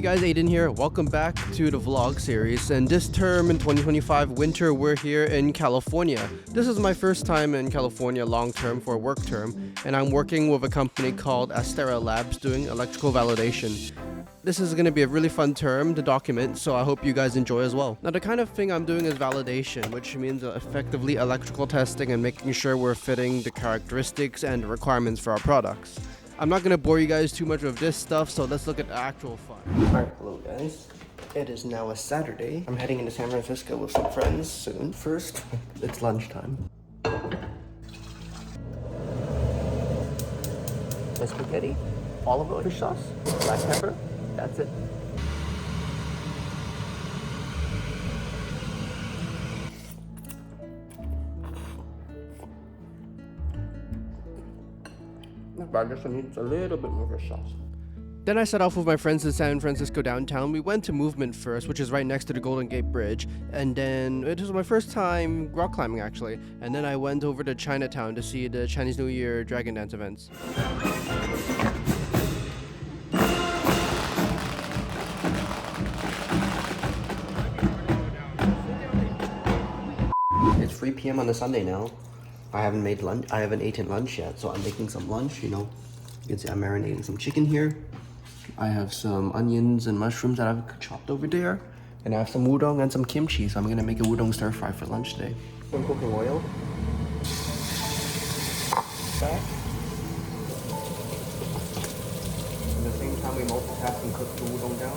Hey guys, Aiden here. Welcome back to the vlog series. And this term in 2025 winter, we're here in California. This is my first time in California long term for a work term, and I'm working with a company called Astera Labs doing electrical validation. This is going to be a really fun term to document, so I hope you guys enjoy as well. Now the kind of thing I'm doing is validation, which means effectively electrical testing and making sure we're fitting the characteristics and requirements for our products. I'm not going to bore you guys too much with this stuff, so let's look at the actual fun. Alright, hello guys. It is now a Saturday. I'm heading into San Francisco with some friends soon. First, it's lunchtime. The spaghetti, olive oil, fish sauce, black pepper, that's it. But I guess it needs a little bit more fish sauce. Then I set off with my friends in San Francisco downtown. We went to Movement first, which is right next to the Golden Gate Bridge. And then it was my first time rock climbing actually. And then I went over to Chinatown to see the Chinese New Year Dragon Dance events. It's 3 p.m. on a Sunday now. I haven't made lunch. I haven't eaten lunch yet, so I'm making some lunch. You know, you can see I'm marinating some chicken here. I have some onions and mushrooms that I've chopped over there, and I have some udon and some kimchi. So I'm gonna make a udon stir fry for lunch today. Some cooking oil. Back. At the same time, we multitask and cook the udon down.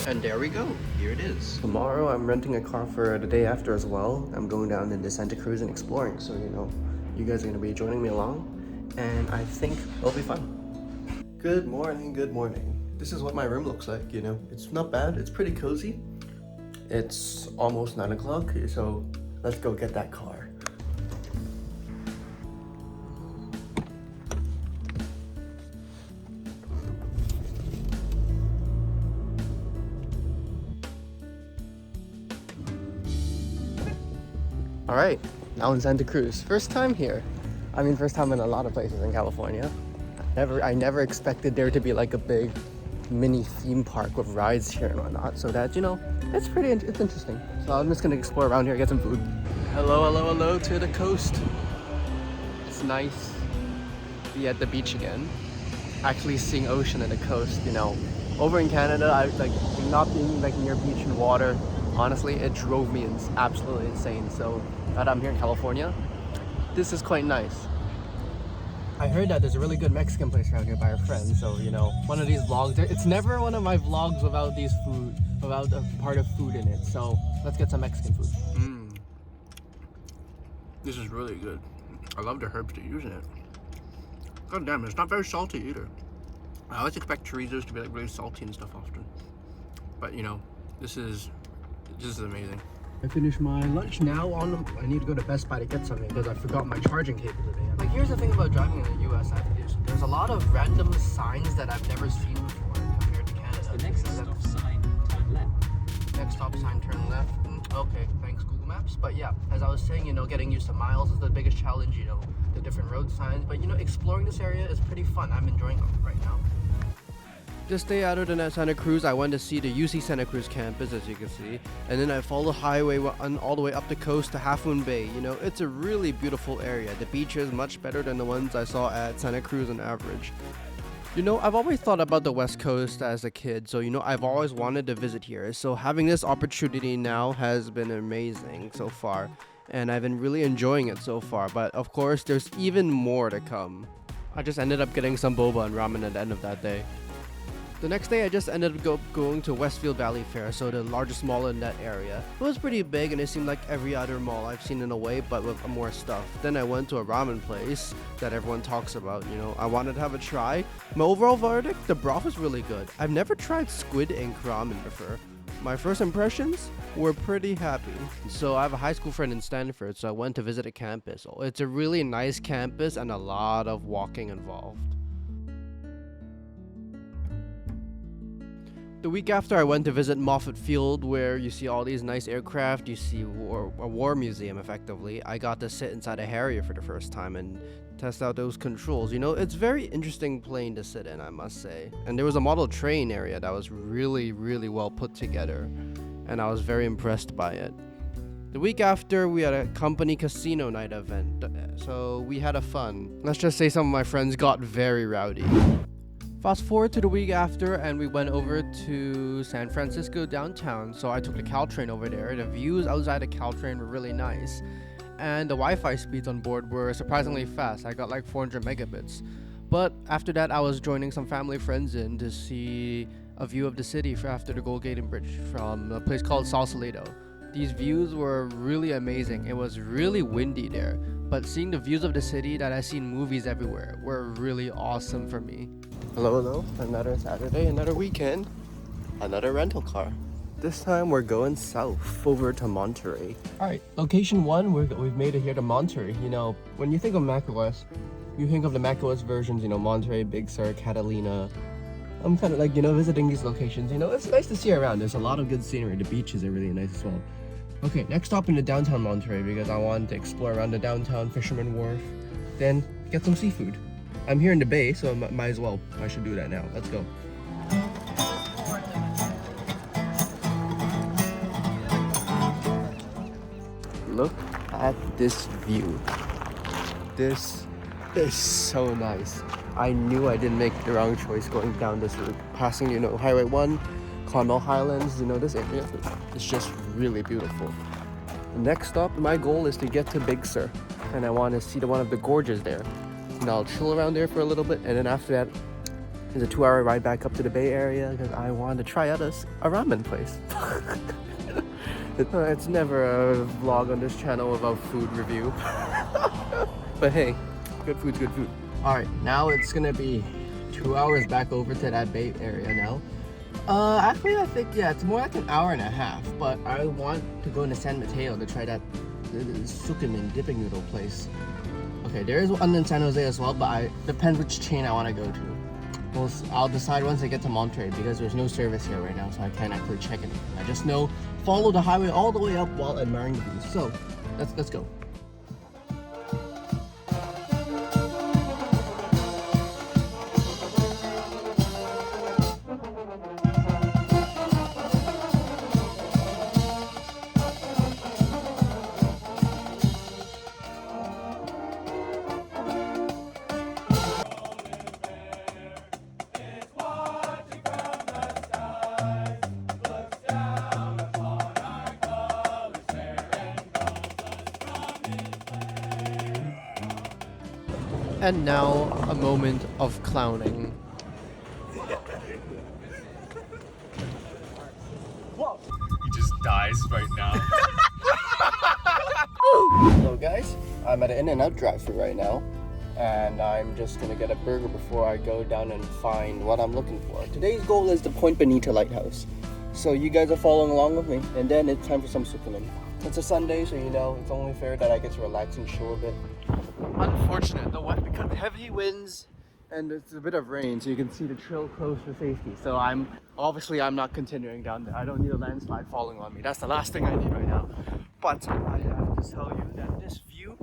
And there we go, here it is. Tomorrow I'm renting a car for the day after as well. I'm going down into Santa Cruz and exploring, so you know, you guys are gonna be joining me along, and I think it'll be fun. Good morning, good morning. This is what my room looks like, you know. It's not bad, it's pretty cozy. It's almost 9 o'clock, so let's go get that car. Alright, now in Santa Cruz. First time here. I mean, first time in a lot of places in California. I never expected there to be like a big mini theme park with rides here and whatnot. So that, you know, it's interesting. So I'm just gonna explore around here, get some food. Hello to the coast. It's nice to be at the beach again. Actually seeing ocean and the coast, you know. Over in Canada, I like not being like near beach and water. Honestly, it drove me absolutely insane. So that I'm here in California, this is quite nice. I heard that there's a really good Mexican place around here by a friend. So, you know, one of these vlogs, it's never one of my vlogs without without a part of food in it. So let's get some Mexican food. This is really good. I love the herbs they use in it. God damn, it's not very salty either. I always expect chorizos to be like really salty and stuff often. But you know, this is amazing. I finished my lunch now. I need to go to Best Buy to get something because I forgot my charging cable today. Like, here's the thing about driving in the US. There's a lot of random signs that I've never seen before compared to Canada. The next stop sign, turn left. Next stop sign, turn left. Okay, thanks Google Maps. But yeah, as I was saying, you know, getting used to miles is the biggest challenge. You know, the different road signs. But you know, exploring this area is pretty fun. I'm enjoying it right now. This day out of Santa Cruz, I went to see the UC Santa Cruz campus, as you can see, and then I followed the highway all the way up the coast to Half Moon Bay. You know, it's a really beautiful area. The beach is much better than the ones I saw at Santa Cruz on average. You know, I've always thought about the West Coast as a kid, so you know, I've always wanted to visit here. So having this opportunity now has been amazing so far, and I've been really enjoying it so far. But of course, there's even more to come. I just ended up getting some boba and ramen at the end of that day. The next day, I just ended up going to Westfield Valley Fair, so the largest mall in that area. It was pretty big, and it seemed like every other mall I've seen in a way, but with more stuff. Then I went to a ramen place that everyone talks about, you know. I wanted to have a try. My overall verdict, the broth was really good. I've never tried squid ink ramen before. My first impressions were pretty happy. So I have a high school friend in Stanford, so I went to visit a campus. It's a really nice campus and a lot of walking involved. The week after, I went to visit Moffett Field, where you see all these nice aircraft. You see a war museum, effectively. I got to sit inside a Harrier for the first time, and test out those controls. You know, it's very interesting plane to sit in, I must say. And there was a model train area that was really, really well put together, and I was very impressed by it. The week after, we had a company casino night event, so we had a fun. Let's just say some of my friends got very rowdy. Fast forward to the week after, and we went over to San Francisco downtown. So I took the Caltrain over there. The views outside the Caltrain were really nice, and the Wi-Fi speeds on board were surprisingly fast. I got like 400 megabits. But after that, I was joining some family friends in to see a view of the city after the Gold Gate Bridge from a place called Sausalito. These views were really amazing. It was really windy there, but seeing the views of the city that I see in movies everywhere were really awesome for me. Hello, another Saturday, another weekend, another rental car. This time we're going south over to Monterey. Alright, location 1, we've made it here to Monterey. You know, when you think of macOS, you think of the macOS versions, you know, Monterey, Big Sur, Catalina. I'm kind of like, you know, visiting these locations. You know, it's nice to see around. There's a lot of good scenery. The beaches are really nice as well. Okay, next stop in the downtown Monterey because I want to explore around the downtown Fisherman Wharf, then get some seafood. I'm here in the bay, so I might as well. I should do that now. Let's go. Look at this view. This is so nice. I knew I didn't make the wrong choice going down this route. Passing, you know, Highway 1, Carmel Highlands, you know, this area. It's just really beautiful. The next stop, my goal is to get to Big Sur. And I want to see one of the gorges there. And I'll chill around there for a little bit. And then after that, there's a 2-hour ride back up to the Bay Area because I want to try out a ramen place. It's never a vlog on this channel about food review. But hey, good food's good food. Alright, now it's gonna be 2 hours back over to that Bay Area now. Actually I think, yeah, it's more like an hour and a half, but I want to go into San Mateo to try that sukemen dipping noodle place. Okay, there is one in San Jose as well, but it depends which chain I want to go to. I'll decide once I get to Monterey because there's no service here right now, so I can't actually check anything. I just know follow the highway all the way up while admiring the views. So let's go. And now, a moment of clowning. Whoa! He just dies right now. Hello guys, I'm at an In-N-Out drive-thru right now. And I'm just gonna get a burger before I go down and find what I'm looking for. Today's goal is the Point Bonita Lighthouse. So you guys are following along with me. And then it's time for some sukemen. It's a Sunday, so you know, it's only fair that I get to relax and chill a bit. Unfortunate, because heavy winds and it's a bit of rain, so you can see the trail closed for safety. So I'm not continuing down there. I don't need a landslide falling on me. That's the last thing I need right now. But I have to tell you that this view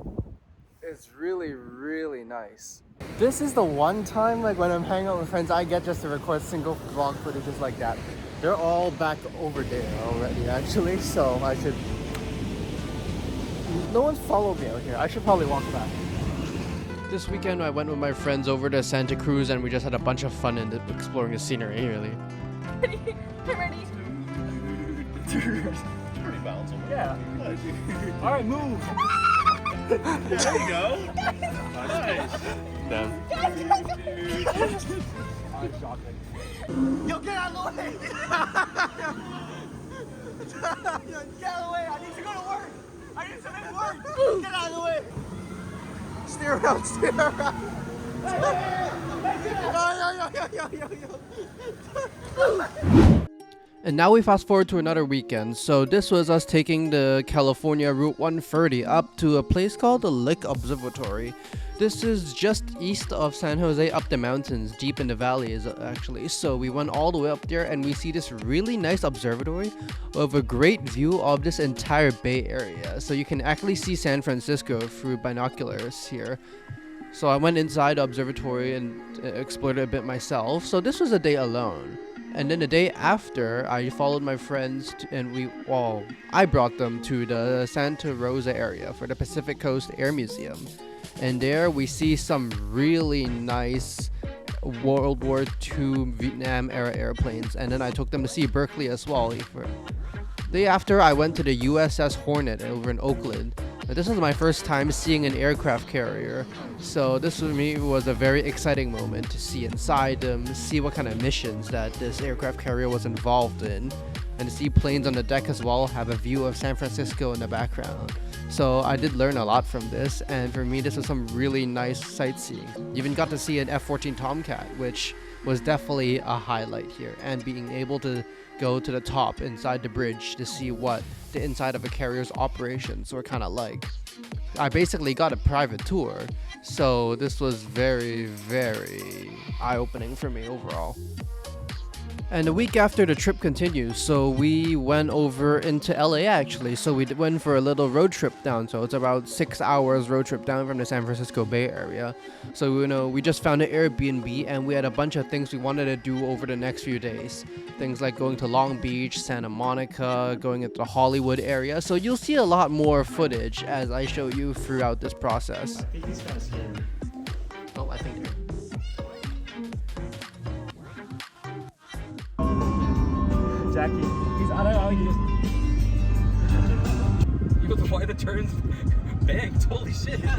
is really, really nice. This is the one time, like when I'm hanging out with friends, I get just to record single vlog footages like that. They're all back over there already, actually. So I should. No one's followed me out here. I should probably walk back. This weekend I went with my friends over to Santa Cruz and we just had a bunch of fun in exploring the scenery, really. I'm ready. Pretty balanced. Yeah. Alright, move! There you go. Nice. Damn. I'm shocking. Yo, get out of the way! Yo, get out of the way! I need to go to work! I need to make work! Get out of the way! Steer around, steer around! And now we fast forward to another weekend. So this was us taking the California Route 130 up to a place called the Lake Observatory. This is just east of San Jose, up the mountains, deep in the valleys actually. So we went all the way up there and we see this really nice observatory with a great view of this entire Bay Area. So you can actually see San Francisco through binoculars here. So I went inside the observatory and explored it a bit myself. So this was a day alone. And then the day after, I followed my friends I brought them to the Santa Rosa area for the Pacific Coast Air Museum. And there we see some really nice World War II Vietnam era airplanes. And then I took them to see Berkeley as well. Day after, I went to the USS Hornet over in Oakland. This was my first time seeing an aircraft carrier, so this for me was a very exciting moment to see inside them, see what kind of missions that this aircraft carrier was involved in, and to see planes on the deck as well, have a view of San Francisco in the background. So I did learn a lot from this, and for me this was some really nice sightseeing. Even got to see an F-14 Tomcat, which was definitely a highlight here, and being able to go to the top inside the bridge to see what the inside of a carrier's operations were kind of like. I basically got a private tour, so this was very, very eye-opening for me overall. And the week after, the trip continues, so we went over into LA actually. So we went for a little road trip down, so it's about 6 hours road trip down from the San Francisco Bay Area. So we just found an Airbnb, and we had a bunch of things we wanted to do over the next few days. Things like going to Long Beach, Santa Monica, going into the Hollywood area. So you'll see a lot more footage as I show you throughout this process. I think he's kind of scared. Oh, I think you're... Jackie, he's I don't know, he just you got to why the turns banked, holy shit. No,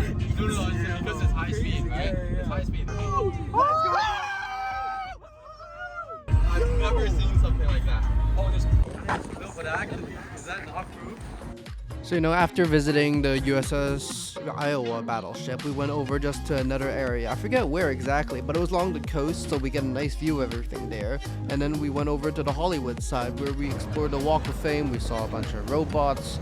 because it's high speed, right? It's high speed. I've never seen something like that. Oh, there's no, but actually, is that not proof? So, after visiting the USS Iowa battleship, we went over just to another area. I forget where exactly, but it was along the coast, so we get a nice view of everything there. And then we went over to the Hollywood side, where we explored the Walk of Fame. We saw a bunch of robots,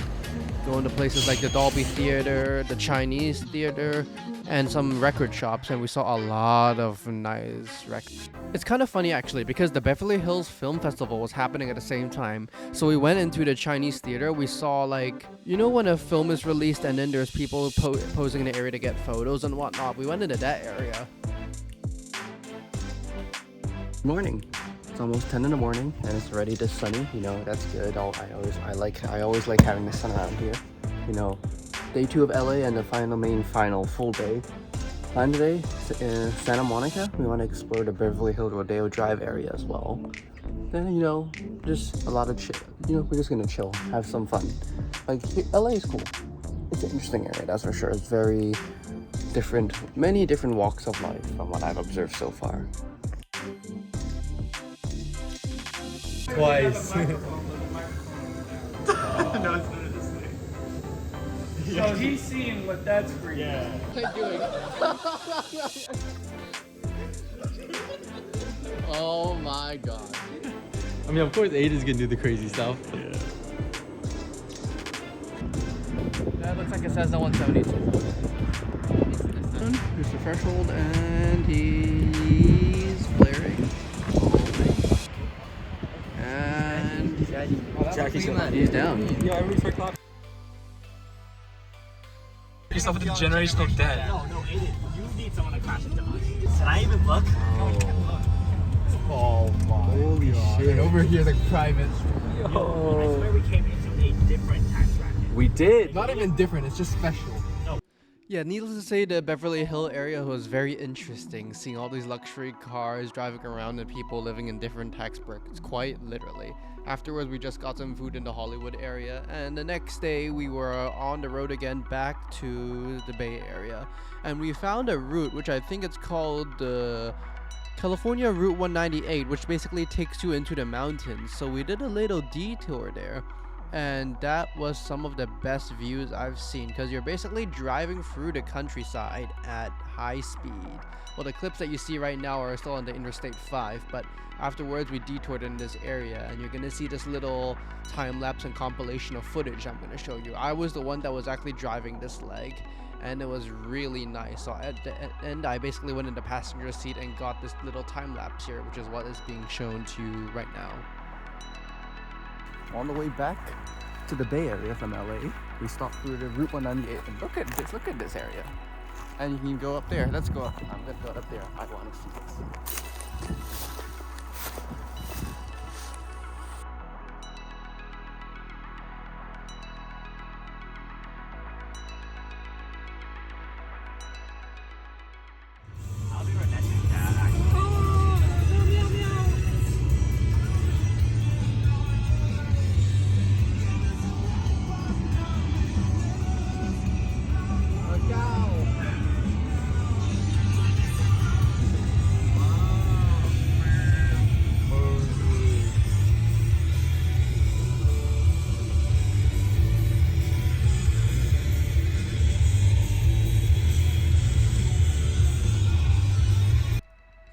going to places like the Dolby Theater, the Chinese Theater, and some record shops, and we saw a lot of nice records. It's kind of funny actually, because the Beverly Hills Film Festival was happening at the same time. So we went into the Chinese theater. We saw when a film is released and then there's people posing in the area to get photos and whatnot. We went into that area. Morning. It's almost 10 in the morning and it's already this sunny. That's good. I always like having the sun around here. Day 2 of LA and the final full day. Plan today in Santa Monica. We want to explore the Beverly Hills Rodeo Drive area as well. Then just a lot of chill. We're just gonna chill, have some fun. LA is cool. It's an interesting area, that's for sure. It's very different, many different walks of life from what I've observed so far. Twice. So he's seeing what that's for. Yeah. Oh my god. I mean, of course, Aiden's gonna do the crazy stuff. Yeah. That looks like it says the 172. Here's the threshold, and he's flaring. And Jackie's he's down. Yeah, I'm ready for a clap. Yourself with the generational debt. No, Aiden, you need someone to crash into us. Can I even look? Oh my. Holy shit. And over here, private. I swear we came into a different tax bracket. We did. Not even different, it's just special. No. Yeah, needless to say, the Beverly Hill area was very interesting, seeing all these luxury cars driving around and people living in different tax brackets, quite literally. Afterwards, we just got some food in the Hollywood area, and the next day we were on the road again back to the Bay Area, and we found a route which I think it's called the California Route 198, which basically takes you into the mountains. So we did a little detour there, and that was some of the best views I've seen, because you're basically driving through the countryside at high speed. Well, the clips that you see right now are still on the Interstate 5, but afterwards we detoured in this area, and you're gonna see this little time lapse and compilation of footage I'm gonna show you. I was the one that was actually driving this leg, and it was really nice. So at the end, I basically went in the passenger seat and got this little time lapse here, which is what is being shown to you right now. On the way back to the Bay Area from LA, we stopped through the Route 198, and look at this area. And you can go up there. Let's go up. I'm gonna go up there. I want to see this. I'll be right next to that.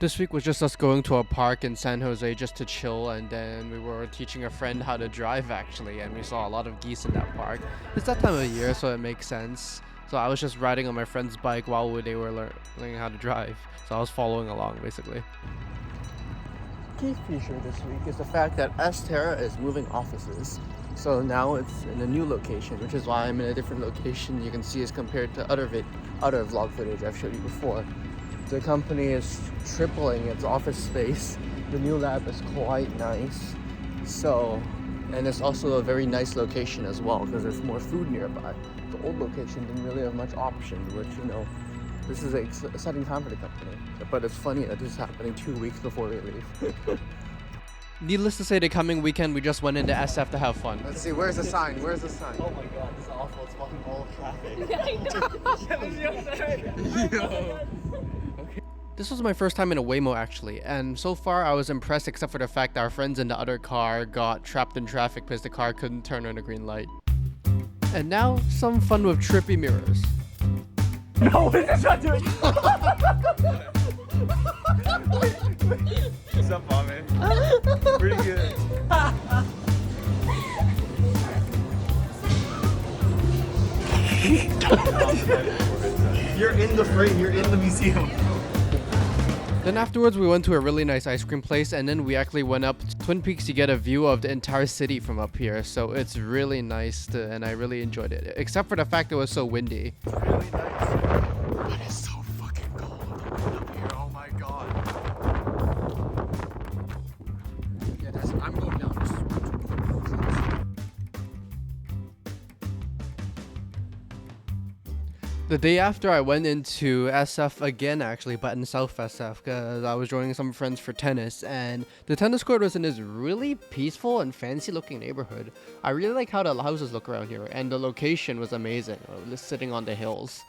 This week was just us going to a park in San Jose just to chill, and then we were teaching a friend how to drive actually, and we saw a lot of geese in that park. It's that time of year, so it makes sense. So I was just riding on my friend's bike while they were learning how to drive. So I was following along basically. Key feature this week is the fact that Terra is moving offices. So now it's in a new location, which is why I'm in a different location you can see as compared to other vlog footage I've showed you before. The company is tripling its office space. The new lab is quite nice. So, and it's also a very nice location as well because there's more food nearby. The old location didn't really have much options, which, you know, this is an exciting time for the company. But it's funny that this is happening 2 weeks before we leave. Needless to say, the coming weekend we just went into SF to have fun. Let's see, where's the sign? Where's the sign? Oh my god, this is awful. It's blocking all traffic. This was my first time in a Waymo actually, and so far I was impressed except for the fact that our friends in the other car got trapped in traffic because the car couldn't turn on a green light. And now, some fun with trippy mirrors. No, this is not doing. What's up, mommy? Pretty good. You're in the frame, you're in the museum. Then afterwards we went to a really nice ice cream place, and then we actually went up to Twin Peaks to get a view of the entire city from up here. So it's really nice and I really enjoyed it, except for the fact it was so windy. It's really nice. But it's so fucking cold up here, oh my god. Yeah, I'm going down. The day after I went into SF again actually, but in South SF, because I was joining some friends for tennis, and the tennis court was in this really peaceful and fancy looking neighborhood. I really like how the houses look around here, and the location was amazing, just sitting on the hills.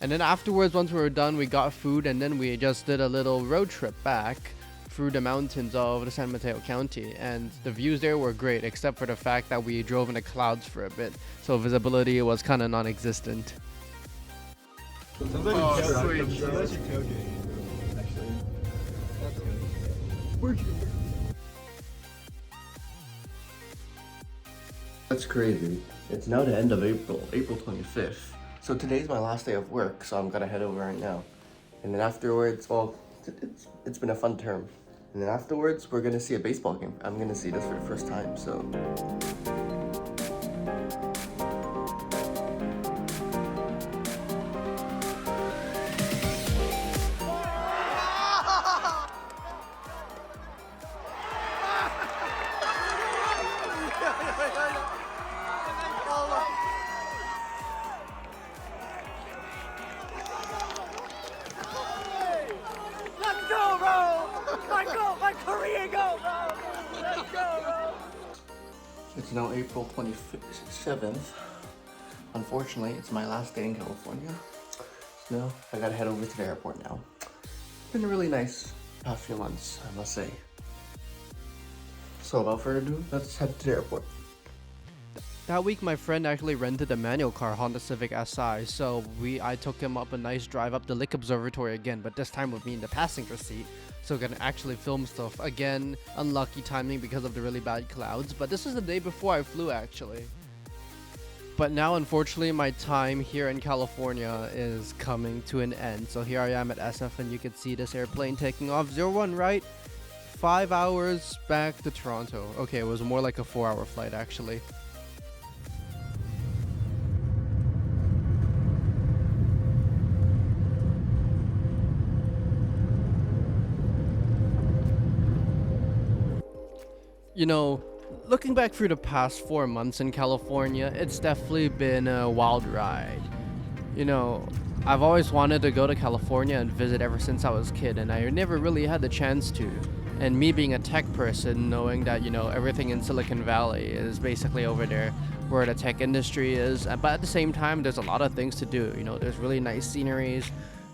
And then afterwards, once we were done, we got food, and then we just did a little road trip back through the mountains of the San Mateo County, and the views there were great, except for the fact that we drove in the clouds for a bit, so visibility was kind of non-existent. That's crazy. It's now the end of April 25th. So today's my last day of work, so I'm gonna head over right now. And then afterwards, well, it's been a fun term. And then afterwards, we're gonna see a baseball game. I'm gonna see this for the first time, so. It's now April 27th. Unfortunately, it's my last day in California. So I gotta head over to the airport now. It's been a really nice past few months, I must say. So without further ado, let's head to the airport. That week, my friend actually rented a manual car, Honda Civic Si, so I took him up a nice drive up the Lake Observatory again, but this time with me in the passenger seat, so I can actually film stuff. Again, unlucky timing because of the really bad clouds, but this was the day before I flew actually. But now, unfortunately, my time here in California is coming to an end, so here I am at SF, and you can see this airplane taking off. 01 right, 5 hours back to Toronto. Okay, it was more like a 4-hour flight actually. You know, looking back through the past 4 months in California, it's definitely been a wild ride. You know, I've always wanted to go to California and visit ever since I was a kid, and I never really had the chance to. And me being a tech person, knowing that, you know, everything in Silicon Valley is basically over there where the tech industry is, but at the same time, there's a lot of things to do. You know, there's really nice sceneries,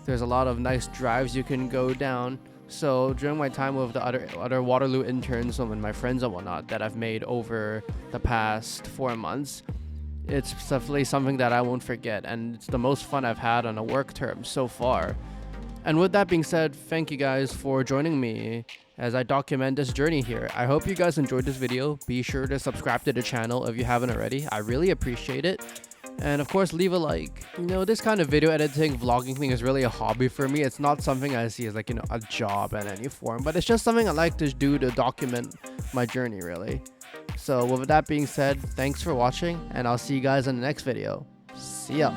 there's a lot of nice drives you can go down. So during my time with the other Waterloo interns and my friends and whatnot that I've made over the past 4 months, it's definitely something that I won't forget, and it's the most fun I've had on a work term so far. And with that being said, thank you guys for joining me as I document this journey here. I hope you guys enjoyed this video. Be sure to subscribe to the channel if you haven't already. I really appreciate it. And of course, leave a like. You know, this kind of video editing, vlogging thing is really a hobby for me. It's not something I see as like, you know, a job in any form, but it's just something I like to do to document my journey, really. So with that being said, thanks for watching, and I'll see you guys in the next video. See ya.